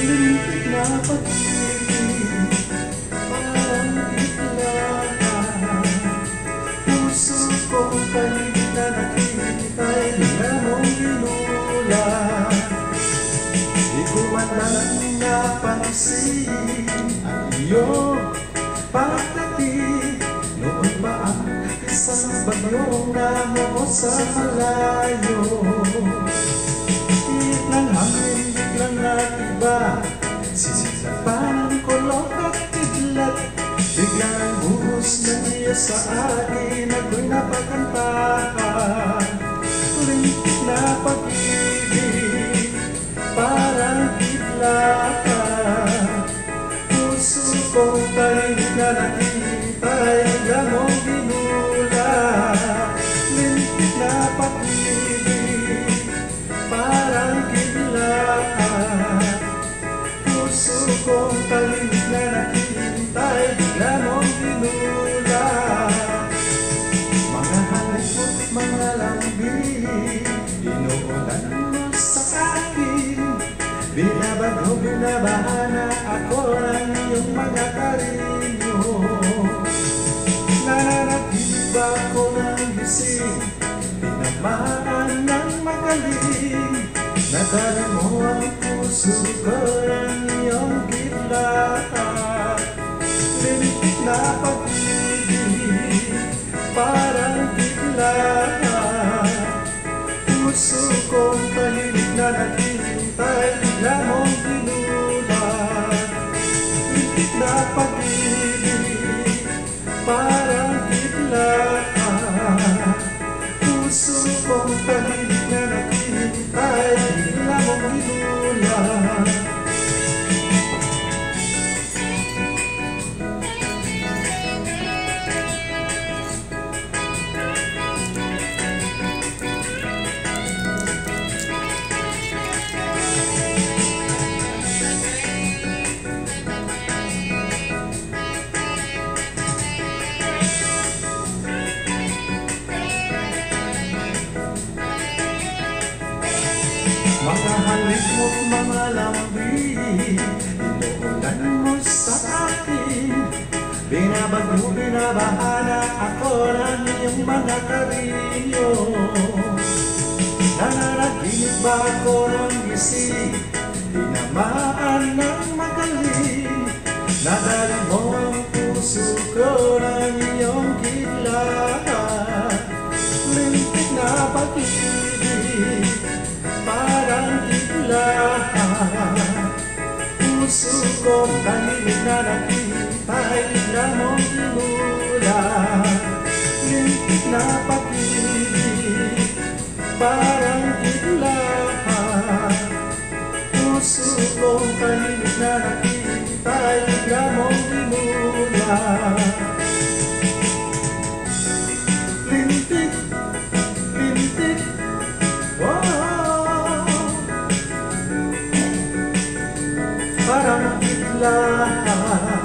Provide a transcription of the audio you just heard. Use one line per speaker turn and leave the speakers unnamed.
lintik na pag-ibig, parang biglaan. Puso kong paligid na nakikita'y bigla mong ginulat. Di ko man lang napansin ang iyong pagdating. Noon pa ang isang bagyong namo sa malayo. Tiit ng hangin biglang nag-iba, sisilapan ng kulok at kidlat. Biglang buhos ng iyo sa akin, ako'y napakantahan. Lintik na pag-ibig, parang biglaan. Puso kong tahimik na nakita'y bigla mong ginulat. Lintik na pag-ibig, parang biglaan. Puso kong tahimik na nakita'y bigla mong ginulat. Mga halik mo't mga lambing, inuulan mo sa akin. Binabago, binabahana ako ng iyong mga karinyo. Nananaginip ako ng gising, tinamaan ng magaling. Nadali mo ang puso ko ng iyong gitlaan. Lintik na pag-ibig, parang biglaan. Puso kong tahimik na naghihintay, bigla mong ginulat. Lintik na pag-ibig, parang biglaan. Puso kong tahimik na naghihintay, bigla mong ginulat. Mga halik mo't mga lambing, inuulan mo sa akin. Binabagyo, binabahana ako ng iyong mga karinyo. Nananaginip ba ako ng gising, tinamaan ng magaling. Nadali mo ang puso ko ng iyong gitlaan. Lintik na pag-ibig, parang biglaan. Puso kong tahimik na naghihintay, bigla mong ginulat. Lintik na pag-ibig, parang biglaan. Puso kong tahimik na naghihintay, bigla mong ginulat. Lintik, lintik, parang biglaan.